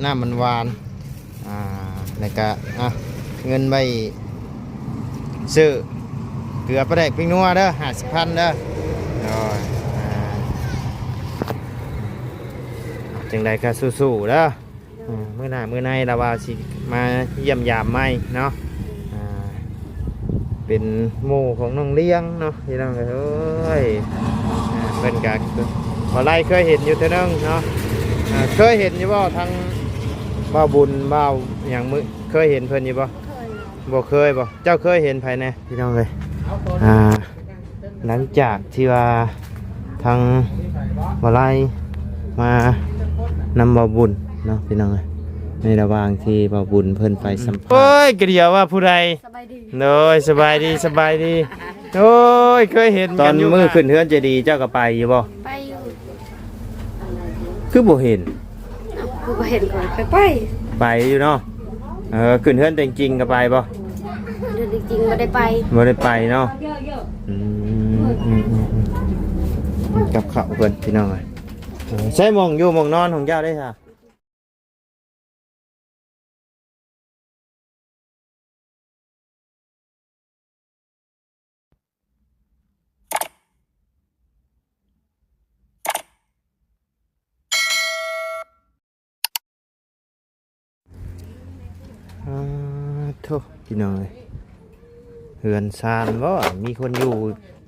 น้ำมันหวานแล้วก็เงินใบซื้อเกลือประเด็กปิ้งนัวเด้อ50,000เด้อจังใดก็สู้ๆเด้อมื้อหน้ามื้อในเราว่าสิมาเยี่ยมยามใหม่เนาะเป็นหมู่ของน้องเลี้ยงเนาะพี่น้องเอ้ยเพิ่นก็บ่ไล่เคยเห็นอยู่เท่านึงเนาะเคยเห็นอยู่บ่ทางบ่าวบุญบ่าวหยังมื้อเคยเห็นเพิ่นอยู่บ่บ่เคยบ่เจ้าเคยเห็นไผแน่พี่น้องเอ้ยหลังจากที่ว่าทางบ่ไล่มานำบ่าวบุญเนาะพี่น้องเอ้ยในระหว่างที่บ่าวบุญเพิ่นไปสัมภาษณ์โอ้ยกระเดียวว่าผู้ใดสบายดีโอ้ยสบายดีโอ้ยเคยเห็นตอนมือขึ้นเฮือนเจดีย์เจ้าก็ไปอยู่บ่ไปอยู่คือบ่เห็นคือบ่เห็นก่อนไปอยู่เนาะขึ้นเฮือนจริงๆก็ไปบ่เดินจริงๆบ่ได้ไปเนาะกับข้าวเพิ่นพี่น้องเอ้ยใช้หม่องอยู่หม่องนอนของเจ้าได้ค่ะโธ่พี่น้องเอ้ยเฮือนซานบ่มีคนอยู่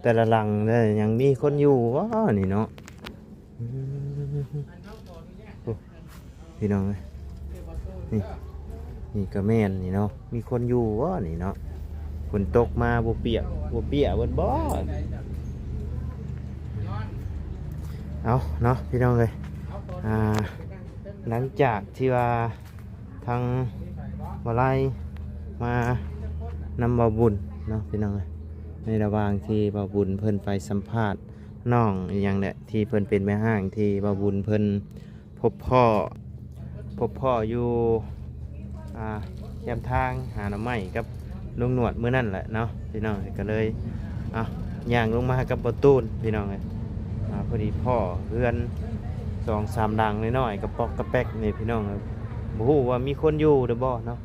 แต่ละหลังได้ยังมีคนอยู่บ่นี่เนาะพี่น้องเอ้ยนี่ก็แม่นนี่เนาะมีคนอยู่บ่นี่เนาะฝนตกมาบ่เปียกเบิดบ่เอาเนาะพี่น้องเอ้ยหลังจากที่ว่าทางบ่ไล่มานำบ่าวบุญเนาะพี่น้องเอ้ยในระหว่างที่บ่าวบุญเพิ่นไปสัมภาษณ์น้องอีหยังแหละที่เพิ่นเป็นแม่ห้างที่บ่าวบุญเพิ่นพบพ่ออยู่แยมทางหาหน่อไม้กับลุงหนวดมื้อนั่นแหละเนาะพี่น้องก็เลยย่างลงมากับบ่ตูนพี่น้องเอ้ยพอดีพ่อเพื่อน 2-3 ดังน้อยๆกระปอกกระแป๊กนี่พี่น้องบ่ฮู้ว่ามีคนอยู่หรือบ่เนาะ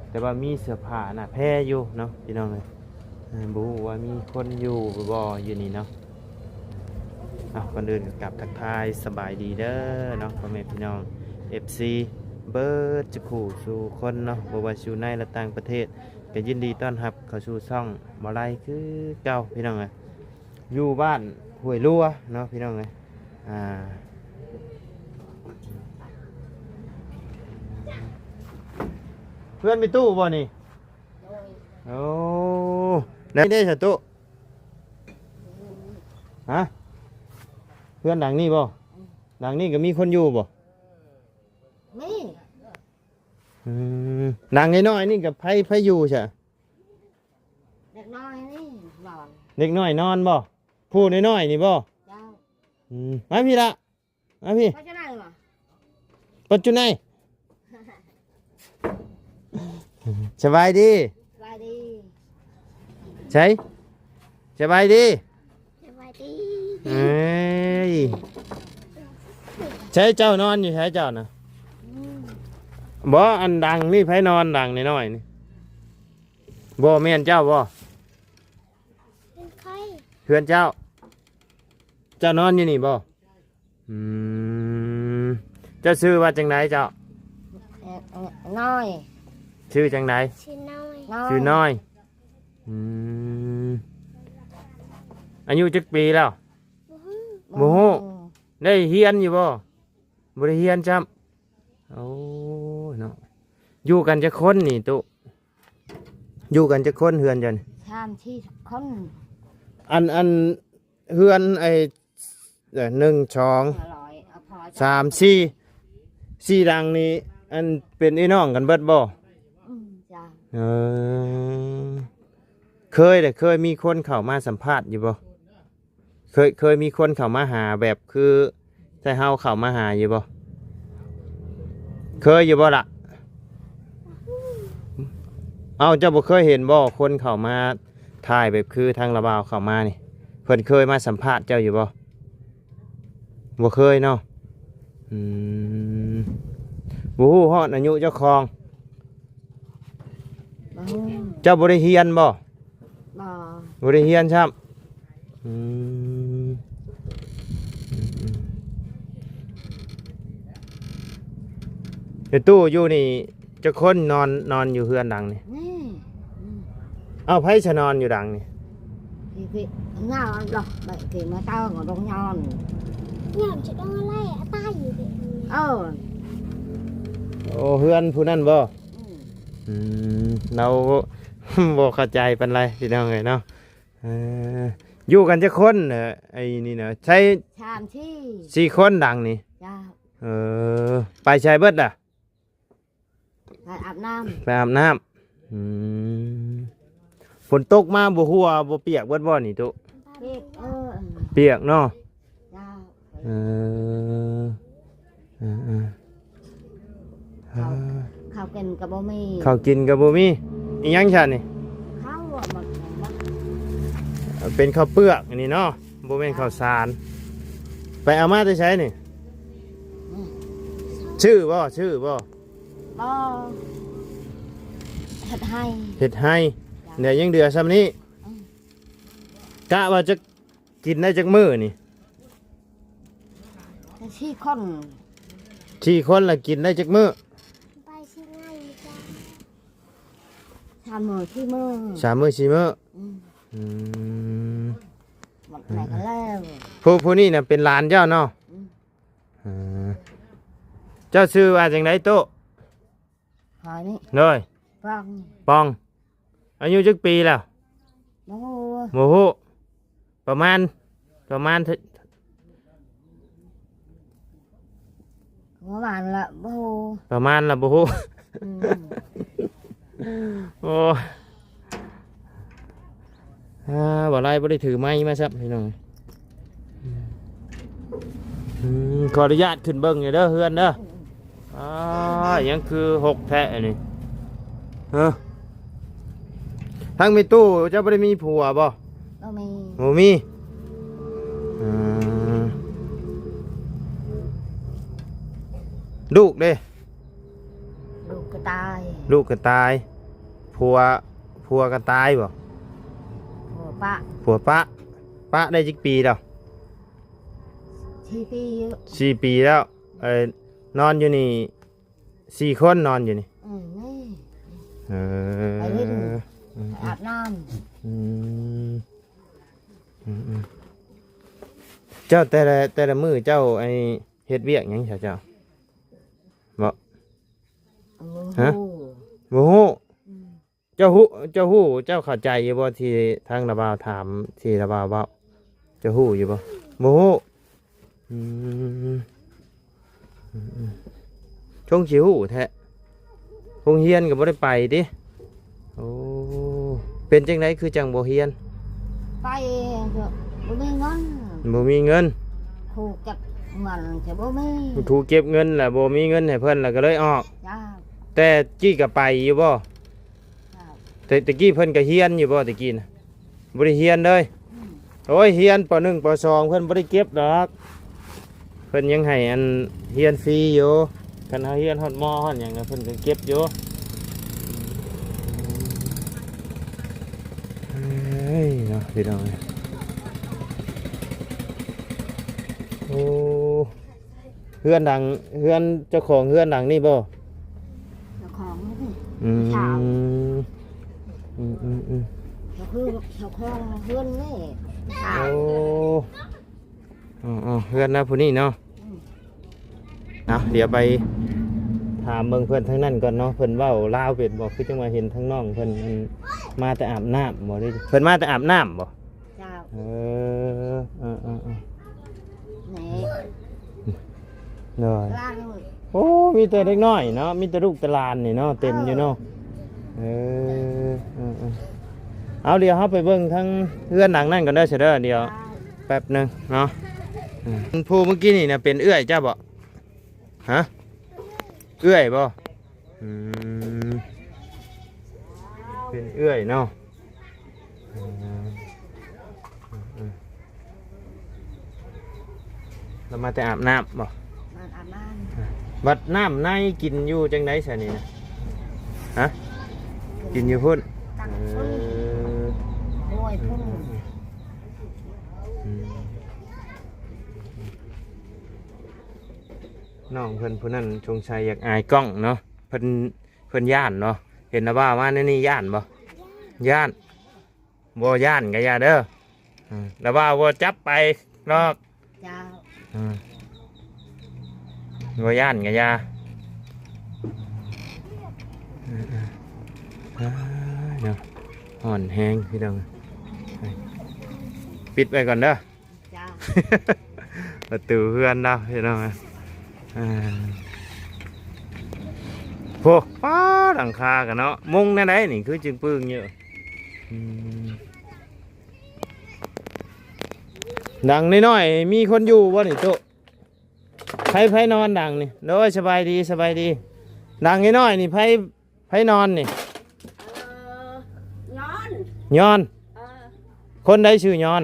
แต่ว่ามีเสื้อผ้าน่ะแพร่อยู่เนาะพี่น้องเอ้ยบ่ฮู้ว่ามีคนอยู่หรือบ่อยู่นี่เนาะก่อนอื่นก็กลับทักทายสบายดีเด้อเนาะพ่อแม่พี่น้อง FC เบิร์ดจะขู่สู่คนเนาะบ่ว่าอยู่ในและต่างประเทศก็ยินดีต้อนรับเข้าสู่ช่องบ่ไล่คือเก่าพี่น้องเอ้ยอยู่บ้านห้วยลัวเนาะพี่น้องเอ้ยเพื่อนมีตู้บ่นี่โอ้ไหนได้สตู้ฮะเพื่อนดังนี่บ่ดังนี่ก็มีคนอยู่บ่มีดังน้อยๆนี่กับไผอยู่ใช่เด็กน้อยนี่นอนเด็กน้อยนอนบ่ผู้น้อยๆนี่บ่เจ้ามาพี่ละมาพี่ปัจจุบันเหรอปัจจุบันสบายดีใช่สบายดีเอ้ยใช้เจ้านอนอยู่ใช้เจ้านะบ่อันดังนี่ไผนอนดังน้อยๆนี่บ่แม่นเจ้าบ่เพื่อนเจ้านอนอยู่นี่บ่เจ้าชื่อว่าจังไดเจ้าน้อยชื่อจังไดชื่อน้อยอายุจักปีแล้วโมโหได้เฮียนอยู่บ่บ่ได้เฮียนจ้ำโอ้เนาะอยู่กันจะคนนี่ตุอยู่กันจะคนเฮือนจัน3-4 คนอันเฮือนไอ้1 2 3 4ดังนี้อันเป็นไอ้น้องกันเบิดบ่จ้าเคยมีคนเข้ามาสัมภาษณ์อยู่บ่เคยมีคนเข้ามาหาแบบคือใช่เฮาเข้ามาหาอยู่บ่เคยอยู่บ่ล่ะเอาเจ้าบ่เคยเห็นบ่คนเข้ามาถ่ายแบบคือทางระบาวเข้ามานี่เพิ่นเคยมาสัมภาษณ์เจ้าอยู่บ่เคยเนาะ บ่ฮู้ฮอดอายุเจ้าของ บ่ฮู้ เจ้าบ่ได้เรียนบ่ บ่ บ่ได้เรียนครับอืมเดี๋ยวตู้อยู่นี่จะคนนอนอยู่เฮือนดังนี่ นี่ เอ้าไผจะนอนอยู่ดังนี่ พี่เงาดอกใบthì mà tao còn đông nhon nhảm chị đang lay à tay gì vậy เออ โอ้เฮือนผู้นั้นบ่ อืม เรา บ่เข้าใจปานไรพี่น้องเอ้ยเนาะอยู่กันจะคนไอ้นี่เนาะใช้ ชามที่ 4คนดังนี่ จ้า ไปใช้เบิดอ่ะ ไปอาบน้ ไปอาบน้ำฝนตกมาบ่หัวบ่เปียกเบิดบ่นี่ตุ ำพี่ เปียกเนาะ จ้า เออเออเออเออ ข้าวกินกับบ่มี ข้าวกินก็บ่มีอีหยังซั่นนี่ ข้าวอะมัน เป็นข้าวเปลือกอันนี้เนาะบ่แม่นข้าวสาร ไปเอามาแต่ใช้นี่ชื่อบ่ บ่เฮ็ดให้ เฮ็ดให้เดี๋ยวยังเดือซ้ำนี้กะว่าจะกินได้จักมื้อนี่ แต่ที่คน 4คนละกินได้จักมื้อ ไปชิไงจ้า ทำมือที่มือ 3 มื้อ4มื้อ อืม อืม หมดไหนก็แล้ว ผู้นี้น่ะเป็นหลานเจ้าเนาะ อืม อ่าเจ้าชื่อว่าจังไดโตะ หอยนี่ เลย ฟัง ปอง อายุจักปีแล้ว บ่ฮู้ โมโหประมาณ บ่หวานละบ่ฮู้ ประมาณละโมโห อืม โอ้บ่ไรบ่ได้ถือไม้มาซับพี่น้องขออนุญาตขึ้นเบิ้งอยู่เด้อเฮือนเด้อยังคือ6แท้นี่ทั้งมีตู้เจ้าบ่ได้มีผัวบ่ ก็มี โมมีลูกเด้ ลูกก็ตาย ลูกก็ตายผัวก็ตายบ่ ผัวปะ ผัวปะได้จักปีแล้ว ที่ปี 4 ปีแล้วนอนอยู่นี่4 คนนอนอยู่นี่ นี่ เอ ไปเล่น อ อาบน้ อืมเจ้าแต่ละมือเจ้าไอเฮ็ดเวียกหยังเจ้าบ่ ำ ฮะ บ่ฮู้เจ้าฮู้เจ้าเข้าใจอยู่บ่ที่ทางระบาวถามที่ระบาวเว้าเจ้าฮู้อยู่บ่บ่ฮู้ช่วงสิฮู้แท้โรงเรียนก็บ่ได้ไปติโอ้เป็นจังไดคือจังบ่เรียน ไปบ่มีเงิน บ่มีเงิน ครูเก็บเงินจะบ่มี ครูเก็บเงินแหละบ่มีเงินให้เพิ่นแล้วก็เลยออก จ้า แต่กี้ก็ไปอยู่บ่ จ้า แต่ตะกี้เพิ่นก็เฮียนอยู่บ่ตะกี้น่ะบ่ได้เฮียนเลยโอ้ยเฮียนป .1 ป .2 เพิ่นบ่ได้เก็บดอกเพิ่นยังให้อันเฮียนฟรีอยู่คันเฮาเฮียนฮอดมฮอดหยังน่ะเพิ่นก็เก็บอยู่เฮ้ยเนาะพี่น้องโอ้เฮือนดังเฮือนเจ้าของเฮือนดังนี่บ่ เจ้าของนี่ อืม ชาว อืม เจ้าคือเจ้าของเพื่อนนี่ชา โอ้ ว เพื่อนนะผู้นี้เนาะเอาเดี๋ยวไปถามเบิ่งเพื่อนทั้งนั้นก่อนเนาะเพิ่นเว้าลาวเป็ดบอกคือจังว่าเห็นทั้งน้องเพิ่นมันมาแต่อาบน้ำบ่ได้เพิ่นมาแต่อาบน้ำบ่ เจ้า เออ ไหน เนาะ ร้าน โอ้มีแต่เด็กน้อยเนาะมีแต่ลูกแต่หลานนี่เนาะเต็มอยู่เนาะเออเอาเดี๋ยวเฮาไปเบิ่งทั้งเพื่อนหลังนั่นก่อนเด้อเด้อเดี๋ยว แป๊บหนึงเนาะผู้เมื่อกี้นี่นะเป็นเอื้อยเจ้าบ่ฮะเอื้อยบ่เป็นเอื้อยเนาะเรามาแต่อาบน้ำบ่ มันอาบน้ บัดน้ำในกินอยู่จังได๋ซะนี่นะฮะกินอยู่พุ่น ตั้ง เอ พุ่น อ โอ้ยพุ่น อืมน้องเพิ่นผู้นั้นชงชัยอยากอายกล้องเนาะเพิ่นย่านเนาะเห็นนะว่ามาในนี่ย่านบ่ย่านบ่ย่านก็อย่าเด้อแล้วว่าบ่จับไปนอก เจ้า บ่ย่านก็อย่าเนาะอ่อนแฮงพี่น้องปิดไว้ก่อนเด้อ เจ้า ประตูเพื่อนเราพี่น้องพวกป้าหลังคากันเนาะมุงในไหนนี่คือจึงปึ้งเยอะดังน้อยๆมีคนอยู่บ่นี่โตไผนอนดังนี่โดยสบายดีสบายดีดังน้อยๆนี่ไผนอนนี่ ย้อน ย้อนคนใดชื่อย้อน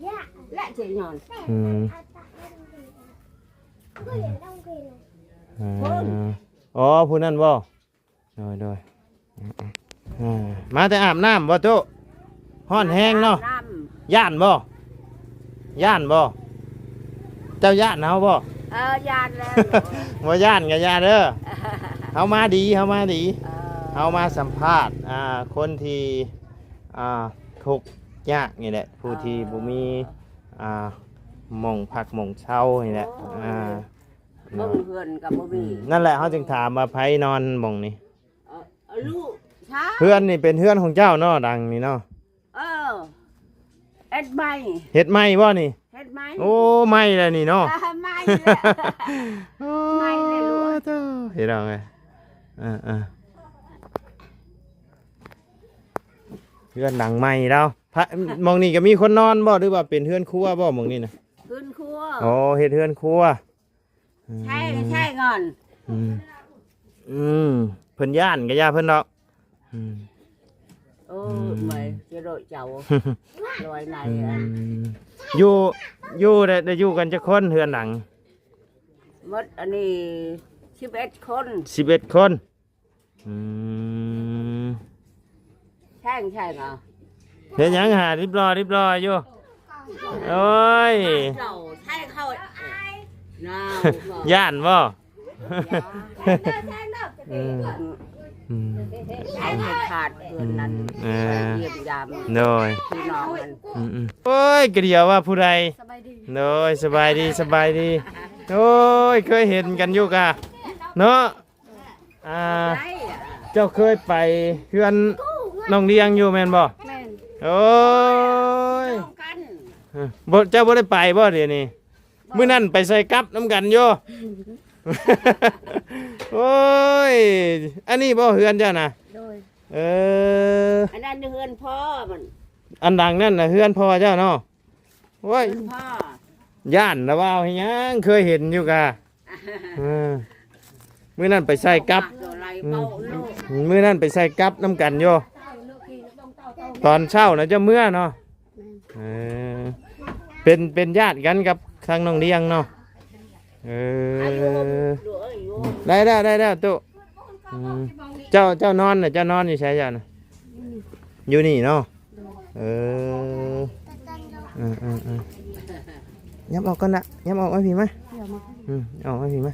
ย่า และเจีย้อน อืม ก็อย่าต้องกิน อ๋อผู้นั้นบ่โดยมาแต่อาบน้ำบ่โตฮ้อนแห้งเนาะ น้ ย่านบ่ย่านบ่เจ้าย่านเฮาบ่ ำยานแล้ว บ่ย่านก็ย่าเด้อเฮามาดีเฮามาดี เออ เฮามาสัมภาษณ์คนที่ทุกข์ยากนี่แหละผู้ที่บ่มีหม่องพักหม่องเช่านี่แหละบ่มีเพื่อนกับบ่มี นั่นแหละเฮาจึงถามว่าไผนอนหม่องนี้ ลูกช้า เพื่อนนี่เป็นเพื่อนของเจ้าเนาะดังนี่เนาะ เอ็ดใบ เฮ็ดไม้บ่นี่ เฮ็ดไหม โอ้ไม้แล้วนี่เนาะ ไม่แหละ ไม่เลยลูก เห็นเอาไงเพื่อนหลังไม้แล้วมองนี่ก็มีคนนอนบ่หรือว่าเป็นเพื่อนครัวบ่มองนี่นะ ขึ้นครัว โอ้เฮ็ดเพื่อนครัว ใช่ก่อน เพิ่นย่านก็ย่าเพิ่นดอก โอ้ไม่จะโดดเจ้าลอยไหน อยู่ได้อยู่กันจักคนเฮือนหลัง มดอันนี้11 คน 11คนใช่เหรอ เฮ็ดหยังหาริบรออยู่โอ้ย เจ้าใช่เข้าน้า ย่านบ่ ใช่ขาดเพื่อนนั้นเยี่ยมยาม โดย พี่น้องมัน โอ้ยกระเดียวว่าผู้ใดโดยสบายดีโอ้ยเคยเห็นกันอยู่กะเนาะเจ้าเคยไปเพื่อนน้องเลี้ยงอยู่แม่นบ่โอ้ยเจ้าบ่ได้ไปบ่เดี๋ยวนี้มื้อนั้นไปใส่กับน้ำกันอยู่ โอ้ยอันนี้บ่เฮือนเจ้านะอันนั้นเฮือนพ่อมัน อันดังนั่นน่ะเฮือนพ่อเจ้าเนาะโอ้ย พ่อย่ านนะว่าให้ยังเคยเห็นอยู่กะมื้อนั้นไปใส่กับมื้อนั้นไปใส่กับน้ำกันอยู่ตอนเช้าน่ะจะเมื่อเนาะเป็นญาติกันกับทางน้องเลี้ยงเนาะได้ตุ๊เจ้านอนน่ะเจ้านอนอยู่ใช่จ้ะนะอยู่นี่เนาะยับออกก่อนนะยับออกมาผีไหมออกมาผีไหม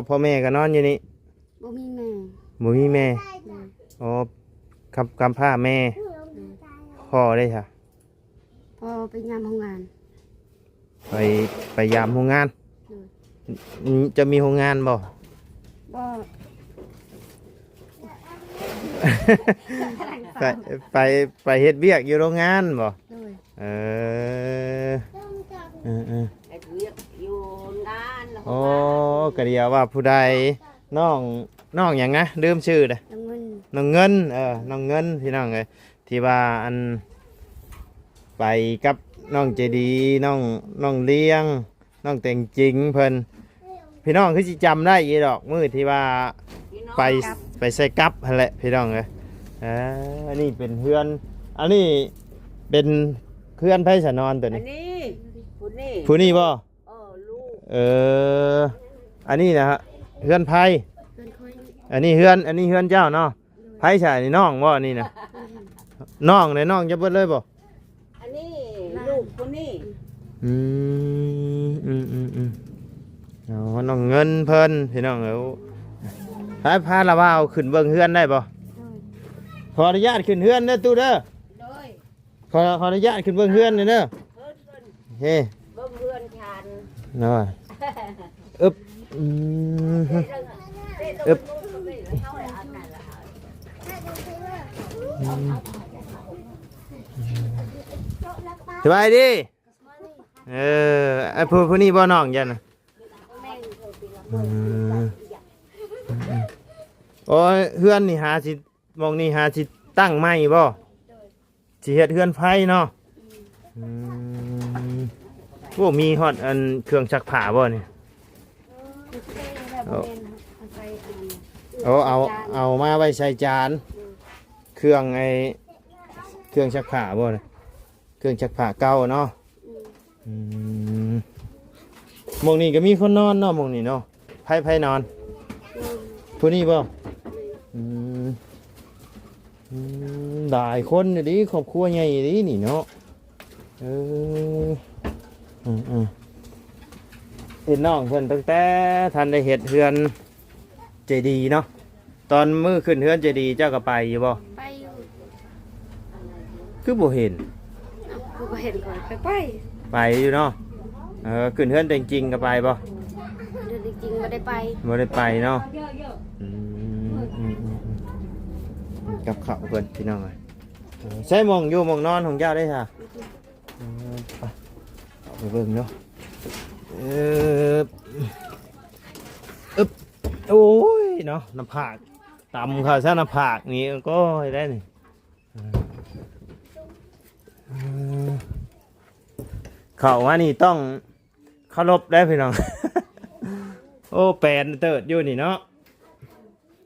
พ่อแม่ก็นอนอยู่นี่บ่มีแม่อ๋อกำพร้าแม่พ่อได้ค่ะ พอไปยามโรงงาน ไปยามโรงงาน จะมีโรงงานบ่ บ่ ไปเฮ็ดเวียกอยู่โรงงานบ่ไอ้เวียกอยู่งานแล้ว โอ้กะเดียวว่าผู้ใดน้องหยังนะลืมชื่อเด้อน้องเงินน้องเงินพี่น้องเอ้ยที่ว่าอันไปกับน้องเจดีน้องเลี้ยงน้องแต่งจริงเพิ่นพี่น้องคือสิจำได้อีดอกมื้อที่ว่าไปใส่กับหั่นแหละพี่น้องเอ้ยอันนี้เป็นเฮือนอันนี้เป็นค พื่อนไผสนอนตัว อั นี้ นนี้ผู้นี่ ผู้นี้บ่ ลูก อันนี้นะฮะเฮือนไผ เพิ่นค่อย อันนี้เฮือนเจ้าเนาะไผใช่นี่น้องบ่นี่นะน้องเนี่ยน้องจะเบิดเลยบ่ อันนี้ลูกผู้นี่ อืมเอาน้องเงินเพิ่นพี่น้องเอาพาละว่าเอาขึ้นเบิ่งเฮือนได้บ่ โดย ขออนุญาตขึ้นเฮือนเด้อตู้เด้อ โดย ขออนุญาตขึ้นเบิ่งเฮือนเด้อ เพิ่น เฮ้ เบิ่งเพื่อนฉัน น้อยอึบอึบสบายดีไอ้ผู้นี้บ่น้องยันน่ะโอ้ยเฮือนนี่หาสิมองนี่หาสิตั้งไม้บ่สิเฮ็ดเฮือนไฟเนาะโอ้มีฮอดอันเครื่องซักผ้าบ่นี่ เอามาไว้ใส่จานเครื่องเครื่องซักผ้าบ่นะเครื่องซักผ้าเก่าเนาะหมองนี้ก็มีคนนอนเนาะหมองนี้เนาะไผนอนผู้นี้บ่หลายคนอยู่ดิครอบครัวใหญ่ดินี่เนาะเห็นน้องเพิ่นตั้งแต่ทันได้เฮ็ดเฮือนเจดีย์เนาะตอนมื้อขึ้นเฮือนเจดีย์เจ้าก็ไปอยู่บ่ ไปอยู่ คือบ่เห็น คือบ่เห็นก่อนไป ไปอยู่เนาะขึ้นเฮือนจริงๆก็ไปบ่ เดินจริงๆบ่ได้ไป บ่ได้ไปเนาะกับข้าวเพิ่นพี่น้องเอ้ยใช้หม่องอยู่หม่องนอนของเจ้าได้ค่ะไปเอาไปเบิ่งเนาะอึบโอ้ยเนาะน้ำผากต่ำค่ะซะน้ำผากนี่ก็ได้นี่เข้าว่านี่ต้องเคารพได้พี่น้อง โอ้แปลนเติดอยู่นี่เนาะ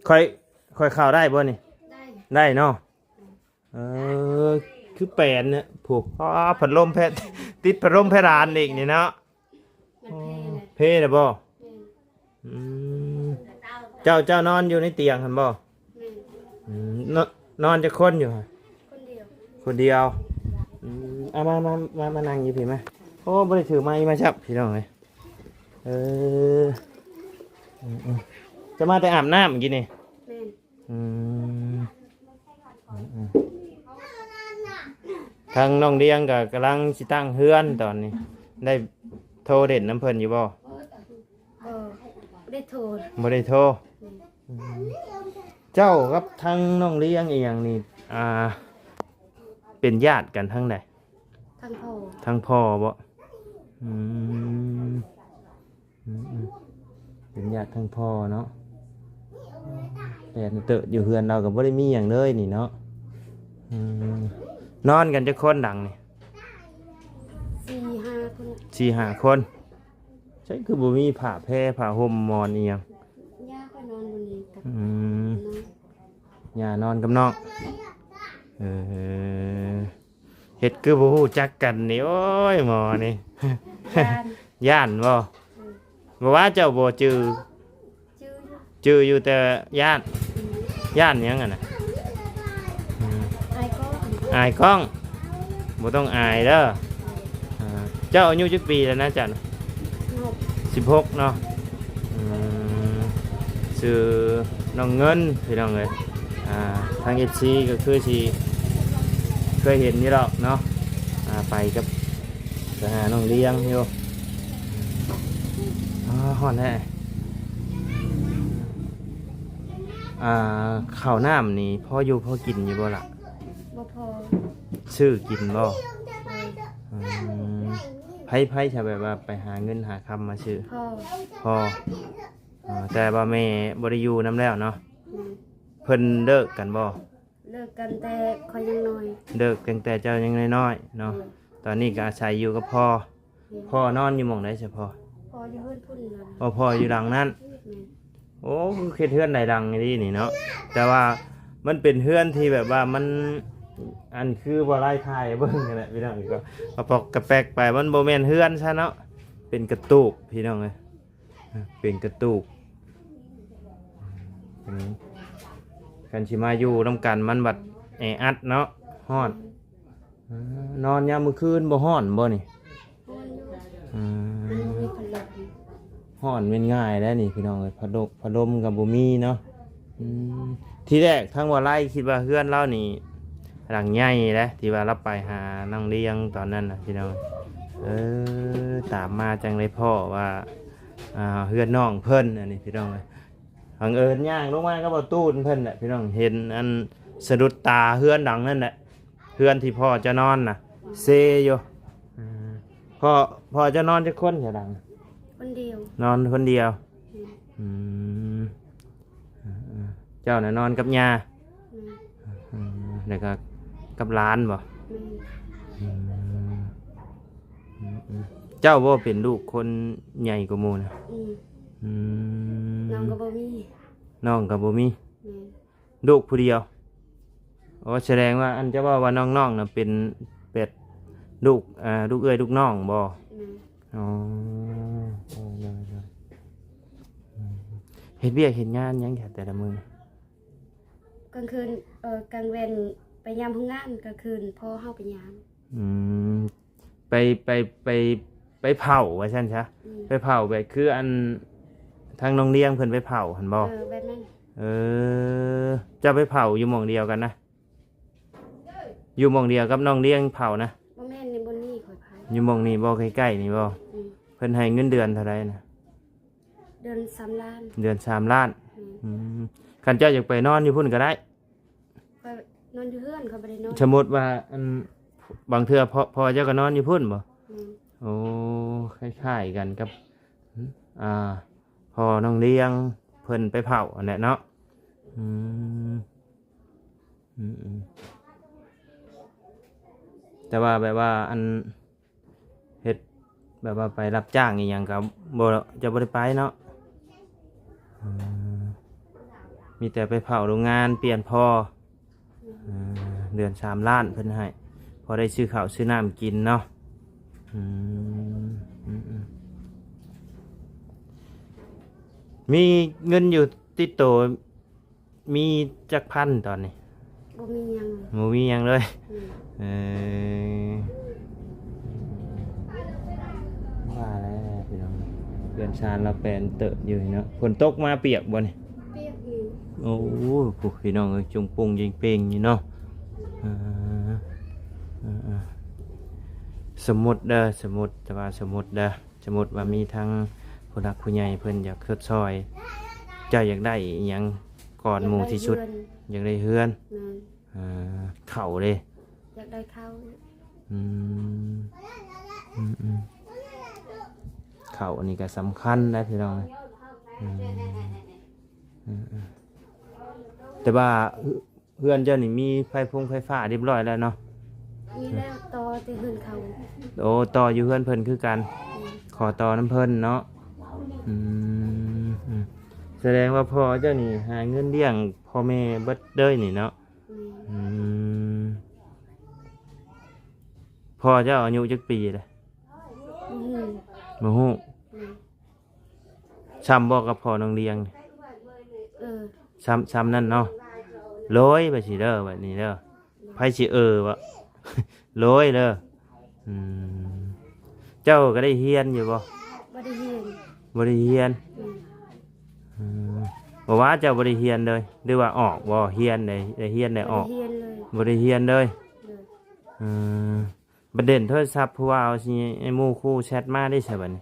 ค่อยเข้าได้บ่นี่ ได้ ได้เนาะคือแปลนเนี่ยผูกพัดลมแพทติดพัดลมเพดานอีกนี่เนาะ มันเพลเลย เพ่นะบ่เจ้านอนอยู่ในเตียงหันบ่นอนจะคนอยู่ฮะ คนเดียว คนเดียวเอามานั่งอยู่พี่ไหมโอ้บ่ได้ถือไม้มาชับพี่น้องเลยจะมาแต่อาบน้ำเมื่อกี้นี่ แม่น ทางน้องเดียงก็กำลังสิตั้งเฮือนตอนนี้ ได้โทรเด่นน้ำเพิ่นอยู่บ่ ได้โทร บ่ได้โทรเจ้ากับทางน้องเลี้ยงอีหยังนี่เป็นญาติกันทั้งใด ทางพ่อ ทั้งพ่อบ่เป็นญาติทั้งพ่อเนาะแต่เตอะอยู่เฮือนเราก็บ่ได้มีหยังเลยนี่เนาะนอนกันจะคนดังนี่ 4-5 คน 4-5 คนใช่คือบ่มีผ้าแพรผ้าห่มหมอนอีหยัง ย่าก็นอนบนนี้กับ ย่านอนกับน้องเฮ็ดคือบ่ฮู้จักกันนี่โอ้ยหมอนี่ ย่านบ่บ่ว่าเจ้าบ่จื้อ ชื่อ อยู่แต่ย่านหยังอ่ะน่ะ ไอ้ก็ อายกล้องบ่ต้องอายเด้อเจ้าอายุจักปีแล้วนะจ๊ะ 16เนาะชื่อน้องเงินพี่น้องเอ้ยทาง FC ก็คือสิเคยเห็นนี่หรอกเนาะไปกับไปหาน้องเลี้ยงอยู่ฮอดแท้ข้าวน้ำนี่พ่ออยู่พ่อกินอยู่บ่ล่ะ บ่พอ ซื้อกินบ่ เลย ไผใช่แบบว่าไปหาเงินหาคำมาซื้อ พ่อ พ่อแต่ว่าแม่บ่ได้อยู่นำแล้วเนาะเพิ่นเลิกกันบ่ เลิกกันแต่คอยยังน้อย เลิกตั้งแต่เจ้ายังน้อยๆเนาะตอนนี้ก็อาศัยอยู่กับพ่อนอนอยู่หม่องใดเฉพาะ พ่ออยู่เฮือนพุ่นนั่น พ่ออยู่หลังนั้นโอ้คือเฮ็ดเฮือนใดดังนี่เนาะแต่ว่ามันเป็นเฮือนที่แบบว่ามัน อันคือบ่ไล่ทายเบิ่งนั่นแหละพี่น้องก็กระปอกกระแปกไปมันบ่แม่นเฮือนซะเนาะเป็นกระตูกพี่น้องเอ้ยเป็นกระตูกกันสิมาอยู่นำกันมันบัดแออัดเนาะฮ้อนนอนยามมื้อคืนบ่ฮ้อนบ่นี่ ห้อนอยู่มันมีพัดลม ฮ้อนเป็นง่ายแล้วนี่พี่น้องเอ้ยพัดลมกับบ่มีเนาะทีแรกทั้งว่าไล่คิดว่าเฮือนเรานี่หลังใหญ่แหละที่ว่าเราไปหาน้องเลี้ยงตอนนั้นน่ะพี่น้องตามมาจังเลยพ่อว่าเฮือนน้องเพิ่นอันนี้พี่น้องเอ้ยบังเอิญย่างลงมาก็บ่ตู้นเพิ่นแหละพี่น้องเห็นอันสะดุดตาเฮือนดังนั่นแหละเฮือนที่พ่อจะนอนน่ะเซอยู่พ่อจะนอนจะคนจะดัง คนเดียวน อนคนเดียวเจ้าน่ะนอนกับย่าแล้วก็กับหลานบ่ เจ้าบ่เป็นลูกคนใหญ่กว่าหมู่นะ น้องก็บ่มี น้องก็บ่มี แม่น ลูกผู้เดียวอ๋อแสดงว่าอันจะว่าน้องๆน่ะเป็นเป็ดลูกลูกเอ้ยลูกน้องบ่ แม่น อ๋อเฮ็ดเวียกเฮ็ดงานหยังแค่แต่ละมื้อก ลางคืนกลางเว้นไปยามทำงานกลางคืนพอเฮาไปยาม ไปไปเผาว่าซั่นซะไปเผาแบบคืออันทางน้องเลี้ยงเพิ่นไปเผาหั่นบ่ แบบนั้น จะไปเผาอยู่หม่องเดียวกันนะอยู่หม่องเดียวกับน้องเลี้ยงเผานะ บ่แม่นในบนนี้ข่อยพา อยู่หม่องนี้บ่ใกล้ๆนี่บ่เพิ่นให้เงินเดือนเท่าไหร่นะ เดือน3 ล้าน เดือน3 ล้านคันเจ้าอยากไปนอนอยู่พุ่นก็ได้ ข่อยนอนอยู่เฮือนข่อยบ่ได้นอน สมมุติว่าอันบางเทื่อพอเจ้าก็นอนอยู่พุ่นบ่โอ้คล้ายๆกันกับพอน้องเลี้ยงเพิ่นไปเผาอันนั้นเนาะแต่ว่าแบบว่าอันเฮ็ดแบบว่าไปรับจ้างอีหยังก็บ่จะบ่ได้ไปเนาะมีแต่ไปเผาโรงงานเปลี่ยนพอเดือน3 ล้านเพิ่นให้พอได้ซื้อข้าวซื้อน้ำกินเนาะมีเงินอยู่ติดตัวมีจักพันตอนนี้ บ่มีหยัง บ่มีหยังเลยว่าแล้วพี่น้องเดือนชานเราแปลนเตอะอยู่เนาะฝนตกมาเปียกบ่นี่ เปียกนี่ โอ้โหพี่น้องเอ้ยจุงปุงยิงเป่งอยู่เนาะสมมุติเด้อสมมุติแต่ว่าสมมุติเด้อสมมุติว่ามีทั้งผู้หลักผู้ใหญ่เพิ่นอยากทดซอยเจ้าอยากได้อิหยังก่อนหมู่ที่สุดอยากได้เฮือนเข่าเลย อยากได้ข้าว เข่าอันนี้ก็สำคัญนะพี่น้องแต่ว่าเพื่อนเจ้านี่มีไฟฟ้าเรียบร้อยแล้วเนาะ มีแล้วต่อแต่เฮือนเขา โอ้ต่ออยู่เพื่อนเพิ่นคือกันขอต่อน้ำเพิ่นเนาะแสดงว่าพ่อเจ้านี่หาเงินเลี้ยงพ่อแม่เบิดเด้ยนี่เนาะพ่อเจ้าอายุจักปีเลยบ่ฮู้ซ้ำบอกกับพ่อน้องเลี้ยงซ้ำนั่นเนาะร้อยไปสิเด้อแบบนี้เด้อไผสิวะ ร้อยเด้อเจ้าก็ได้เฮียนอยู่บ่ บ่ได้เรียน บ่ได้เฮียนบ่ว่าเจ้าบ่ได้เฮียนเลยหรือว่าออกบ่เฮียนได้เฮียนได้ออก เรียนเลย บ่ได้เฮียนเลยประเด็นโทรศัพท์ผู้ว่าเอาสิไอ้หมู่คู่แชทมาได้ใช่บัดนี้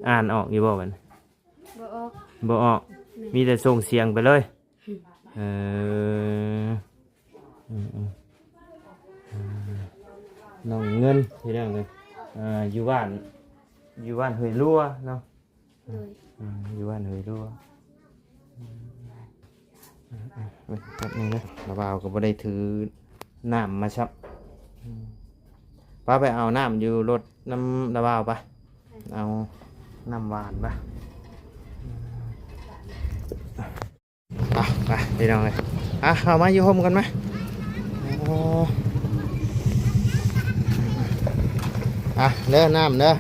อ่านออกอยู่บ่บัดนี้ บ่ออก บ่ออกมีแต่ส่งเสียงไปเลยน้องเงินที่นั่นเลยอยู่บ้านเฮยรั่วเนาะอยู่บ้านเฮยรั่วแบบนี้นะระบาวก็บ่ได้ถือน้ำมาชับป้าไปเอาน้ำอยู่รถน้ำระบาวไปเอาน้ำหวานไปไปไปน้องเลยเอามาอยู่ห่มกันไหม อ่ะเด้อน้ำเด้อ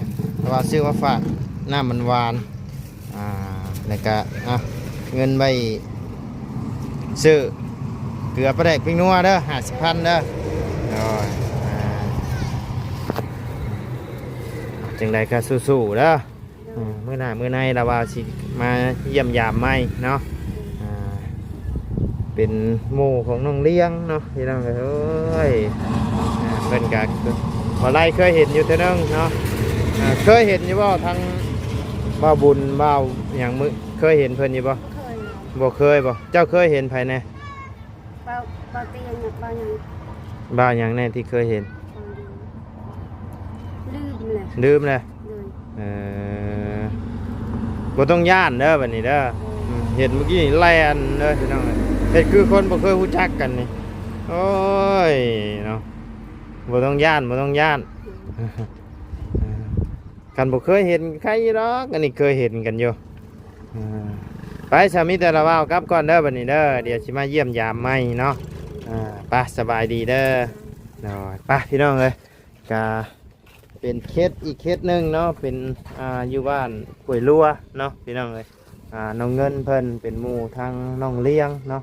ว่าซื้อมาฝากน้ำมันหวานแล้วก็เงินใบซื้อเกลือปลาแดกปิ้งนัวเด้อ50,000เด้อโอ้ยจังใดก็สู้ๆเด้อมื้อหน้ามื้อในเราว่าสิมาเยี่ยมยามใหม่เนาะเป็นหมู่ของน้องเลี้ยงเนาะพี่น้องเอ้ยเพิ่นก็บ่ไล่เคยเห็นอยู่เท่านึงเนาะเคยเห็นอยู่บ่ทั้งบ่าวบุญบ่าวหยังมื้อเคยเห็นเพิ่นอยู่บ่ เคย บ่เคยบ่เจ้าเคยเห็นไผแน่ เบาเตียงเบาหยัง บ่าวหยังแน่ที่เคยเห็น ลืมเลย ลืมเลย เลย บ่ต้องย่านเด้อบัดนี้เด้อเห็นเมื่อกี้นี่แล่นเด้อพี่น้องเฮ็ดคือคนบ่เคยรู้จักกันนี่โอ้ยเนาะบ่ต้องย่านบ่ต้องย่านกันบ่เคยเห็นใครหรอกอันนี้เคยเห็นกันอยู่ไปสามีแต่ละว่าวกลับก่อนเด้อบัดนี้เด้อเดี๋ยวสิมาเยี่ยมยามใหม่เนาะไปสบายดีเด้อน้อยไปพี่น้องเอ้ยกะเป็นเคสอีกเคสหนึ่งเนาะเป็นอยู่บ้านป่วยรัวเนาะพี่น้องเลยน้องเงินเพิ่นเป็นหมู่ทางน้องเลี้ยงเนาะ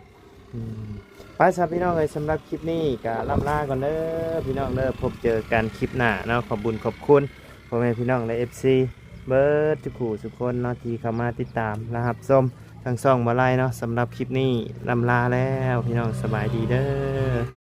ไปสำหรับพี่น้องเลยสำหรับคลิปนี้ก็ล่ำลาก่อนเด้อพี่น้องเด้อพบเจอกันคลิปหน้าเนาะขอบคุญขอบคุณพ่อแม่พี่น้องและ FC เบิร์ดทุกคู่ทุกคนเนาะที่เข้ามาติดตามนะครับส้มทั้งซ่องมาไล่เนาะสำหรับคลิปนี้ล่ำลาแล้วพี่น้องสบายดีเด้อ